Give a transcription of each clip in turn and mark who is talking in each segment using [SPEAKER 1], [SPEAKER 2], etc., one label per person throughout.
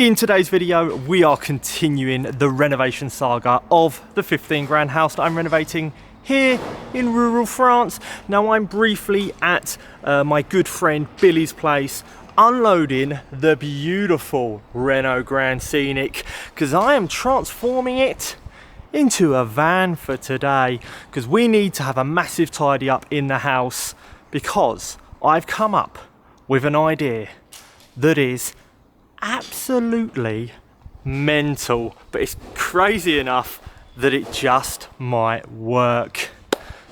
[SPEAKER 1] In today's video, we are continuing the renovation saga of the 15 grand house that I'm renovating here in rural France. Now I'm briefly at my good friend Billy's place, unloading the beautiful Renault Grand Scenic, because I am transforming it into a van for today, because we need to have a massive tidy up in the house, because I've come up with an idea that is absolutely mental, but it's crazy enough that it just might work.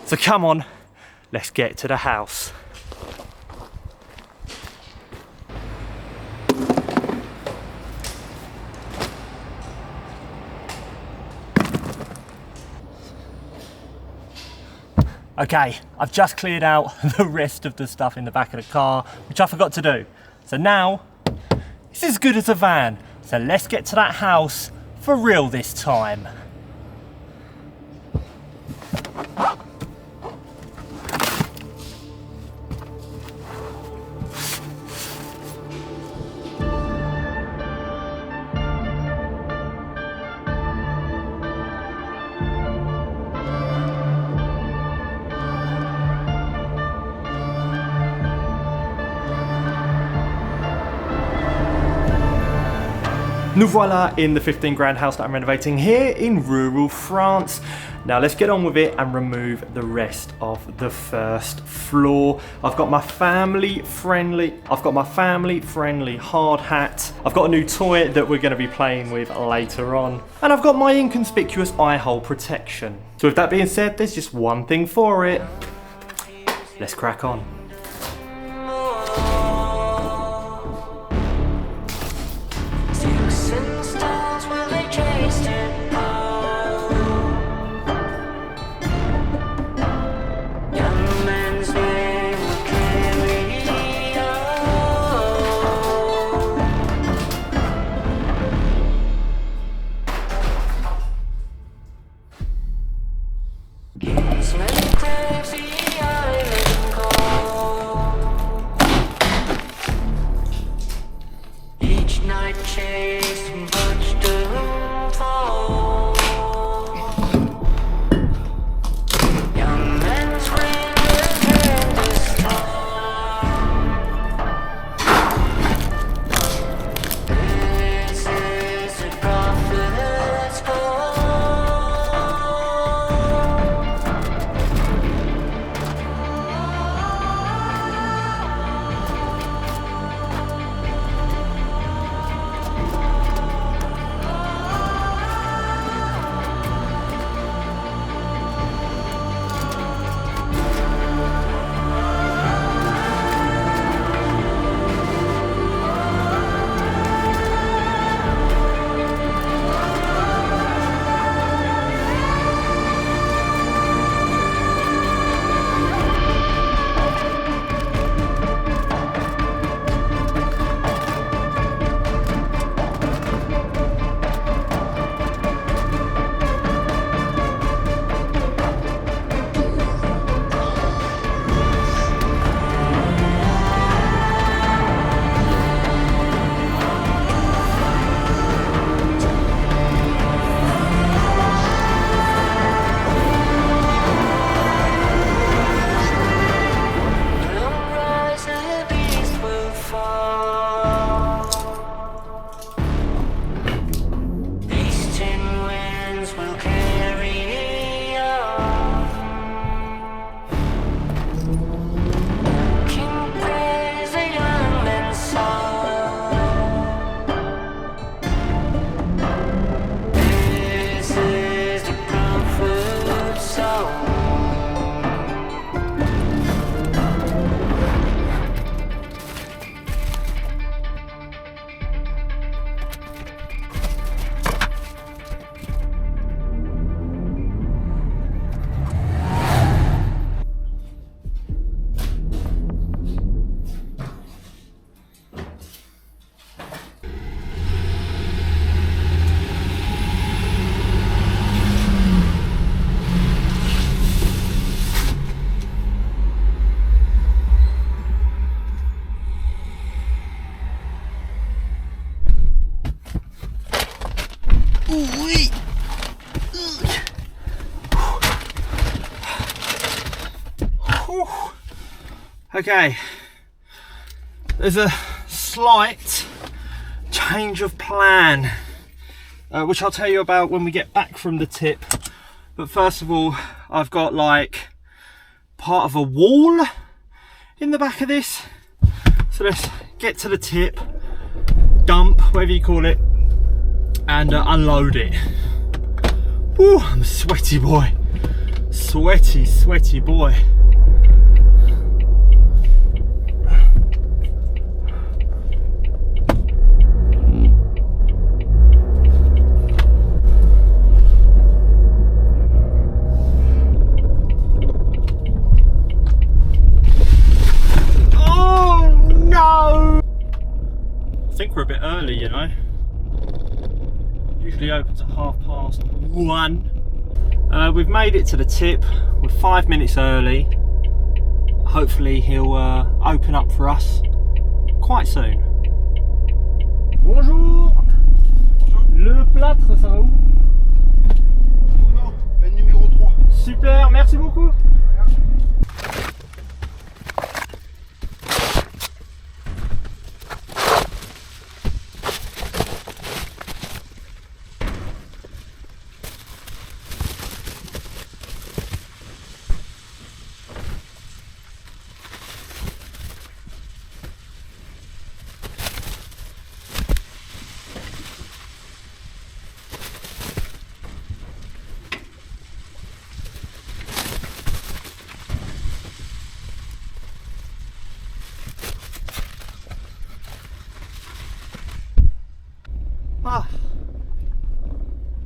[SPEAKER 1] So come on, let's get to the house. Okay, I've just cleared out the rest of the stuff in the back of the car, which I forgot to do. So now, it's as good as a van. So let's get to that house for real this time. Nous voila in the 15 grand house that I'm renovating here in rural France. Now let's get on with it and remove the rest of the first floor. I've got my family friendly hard hat. I've got a new toy that we're going to be playing with later on. And I've got my inconspicuous eye hole protection. So with that being said, there's just one thing for it. Let's crack on. Ooh-wee. Okay, there's a slight change of plan, which I'll tell you about when we get back from the tip. But first of all, I've got like part of a wall in the back of this. So let's get to the tip, dump, whatever you call it, and unload it. Woo, I'm a sweaty boy. Sweaty, sweaty boy. I think we're a bit early, you know. Usually opens at 1:30. We've made it to the tip. We're 5 minutes early. Hopefully he'll open up for us quite soon. Bonjour. Bonjour. Le plâtre, ça va où?
[SPEAKER 2] Non, ben numéro 3.
[SPEAKER 1] Super, merci beaucoup.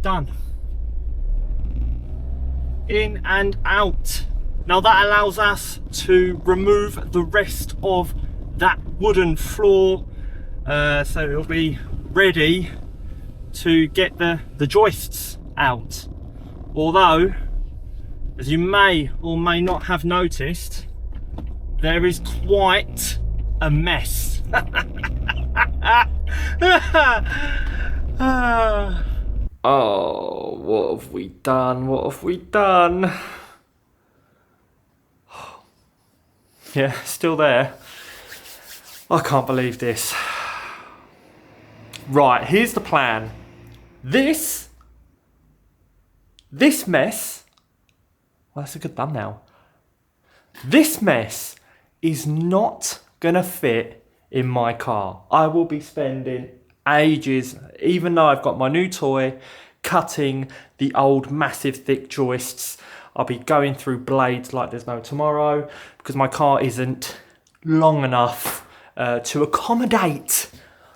[SPEAKER 1] Done. In and out. Now that allows us to remove the rest of that wooden floor, so it'll be ready to get the joists out. Although, as you may or may not have noticed, there is quite a mess. Oh, what have we done? What have we done? Yeah, still there. I can't believe this. Right, here's the plan. This mess, well, that's a good thumbnail. This mess is not gonna fit in my car. I will be spending ages, even though I've got my new toy, cutting the old massive thick joists. I'll be going through blades like there's no tomorrow because my car isn't long enough to accommodate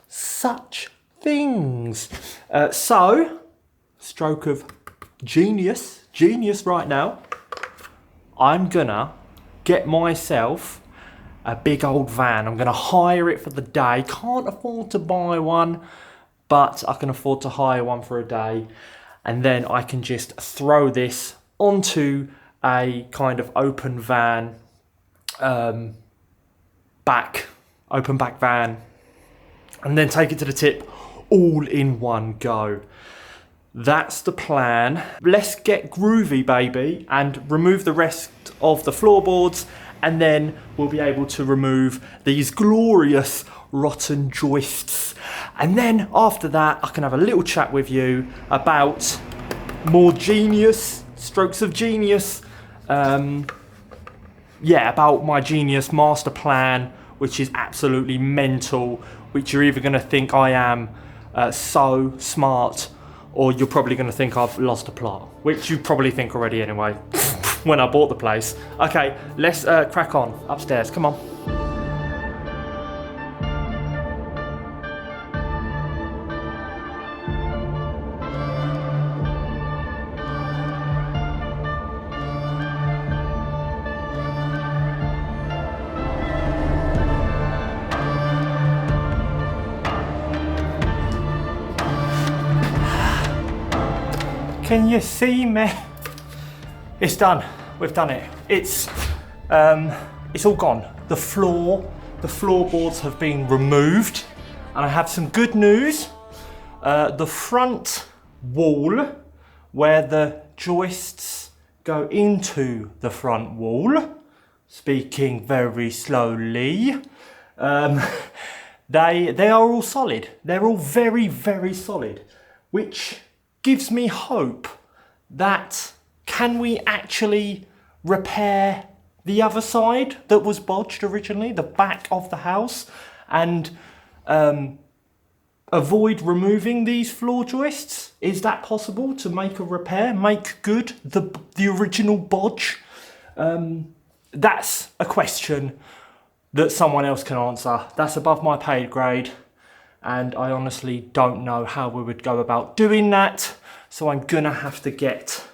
[SPEAKER 1] such things. So, stroke of genius right now, I'm gonna get myself a big old van. I'm gonna hire it for the day. Can't afford to buy one, but I can afford to hire one for a day. And then I can just throw this onto a kind of open van, open back van, and then take it to the tip all in one go. That's the plan. Let's get groovy, baby, and remove the rest of the floorboards, and then we'll be able to remove these glorious rotten joists. And then after that, I can have a little chat with you about more genius, strokes of genius. About my genius master plan, which is absolutely mental, which you're either gonna think I am so smart, or you're probably gonna think I've lost a plot, which you probably think already anyway. When I bought the place. Okay, let's crack on upstairs. Come on. Can you see me? It's done. We've done it. It's all gone. The floorboards have been removed, and I have some good news. The front wall where the joists go into the front wall. Speaking very slowly. They are all solid. They're all very, very solid, which gives me hope that can we actually repair the other side that was bodged originally, the back of the house, and avoid removing these floor joists? Is that possible to make a repair, make good the original bodge? That's a question that someone else can answer. That's above my paid grade, and I honestly don't know how we would go about doing that. So I'm gonna have to get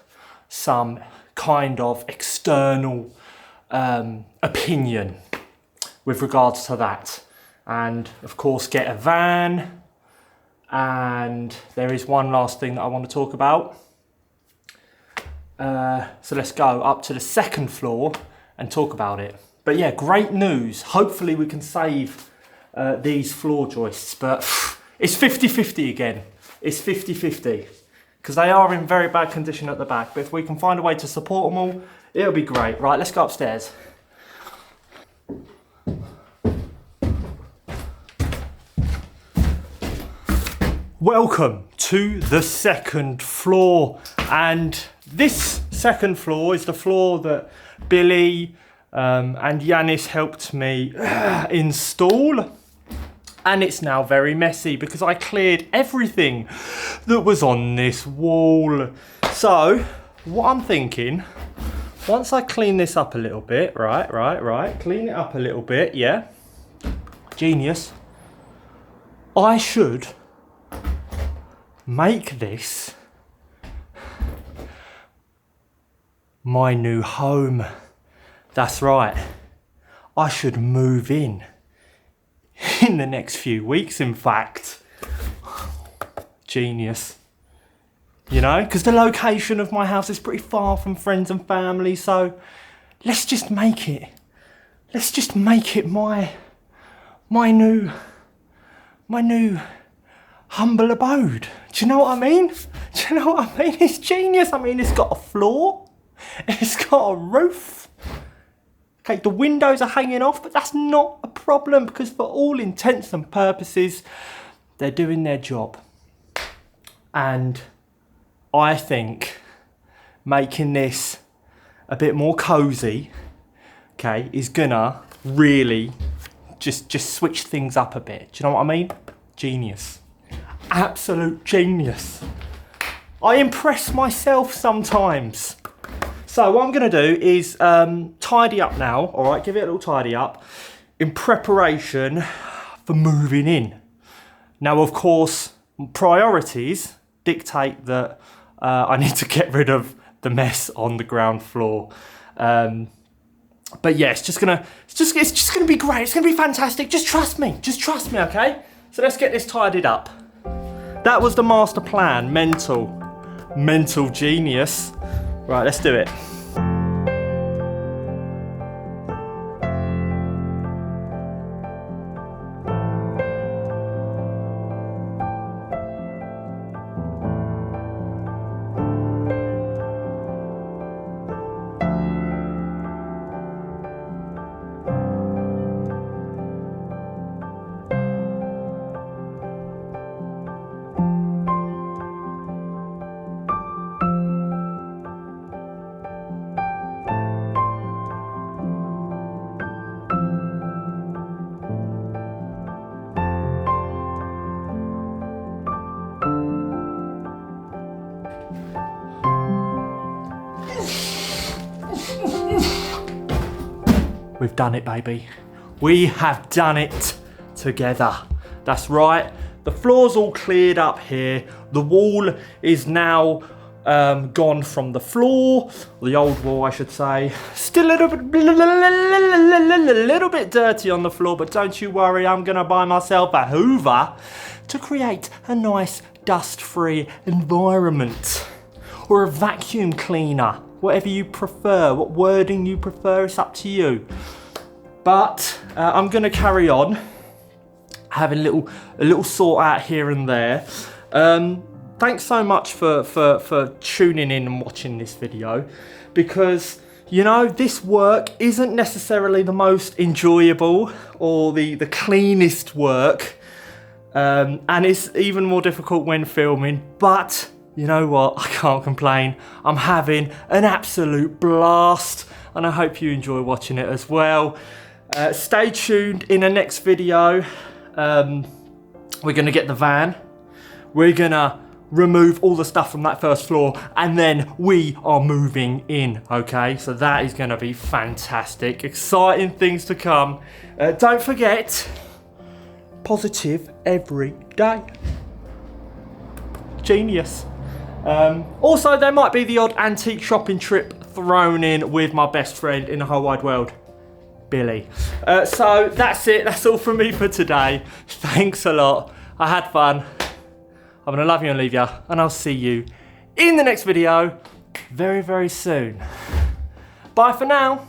[SPEAKER 1] some kind of external opinion with regards to that. And of course get a van. And there is one last thing that I want to talk about. So let's go up to the second floor and talk about it. But yeah, great news. Hopefully we can save these floor joists, but it's 50-50 again. It's 50-50 because they are in very bad condition at the back. But if we can find a way to support them all, it'll be great. Right, let's go upstairs. Welcome to the second floor, and this second floor is the floor that Billy and Yanis helped me install, and it's now very messy because I cleared everything that was on this wall. So what I'm thinking, once I clean this up a little bit, right, clean it up a little bit, yeah, genius, I should make this my new home. That's right. I should move in the next few weeks, in fact. Genius. You know, because the location of my house is pretty far from friends and family, so let's just make it my new humble abode. Do you know what I mean? It's genius. I mean, it's got a floor, it's got a roof. Okay, the windows are hanging off, but that's not a problem because for all intents and purposes, they're doing their job. And I think making this a bit more cozy, okay, is gonna really just switch things up a bit. Do you know what I mean? Genius. Absolute genius. I impress myself sometimes. So what I'm going to do is tidy up now, all right, give it a little tidy up in preparation for moving in. Now, of course, priorities dictate that I need to get rid of the mess on the ground floor. But yeah, it's just gonna be great. It's gonna be fantastic. Just trust me, okay? So let's get this tidied up. That was the master plan. Mental genius. Right, let's do it. We've done it, baby. We have done it together. That's right. The floor's all cleared up here. The wall is now gone from the floor, the old wall, I should say. Still a little bit dirty on the floor, but don't you worry. I'm gonna buy myself a Hoover to create a nice dust-free environment, or a vacuum cleaner. Whatever you prefer, what wording you prefer, it's up to you. But I'm gonna carry on having a little sort out here and there. thanks so much for tuning in and watching this video, because you know, this work isn't necessarily the most enjoyable or the cleanest work, and it's even more difficult when filming, but you know what, I can't complain. I'm having an absolute blast, and I hope you enjoy watching it as well. Stay tuned in the next video. We're gonna get the van, we're gonna remove all the stuff from that first floor, and then we are moving in, okay? So that is gonna be fantastic. Exciting things to come. Don't forget, positive every day. Genius. Also, there might be the odd antique shopping trip thrown in with my best friend in the whole wide world, Billy. So that's it. That's all from me for today. Thanks a lot. I had fun. I'm gonna love you and leave you, and I'll see you in the next video very, very soon. Bye for now.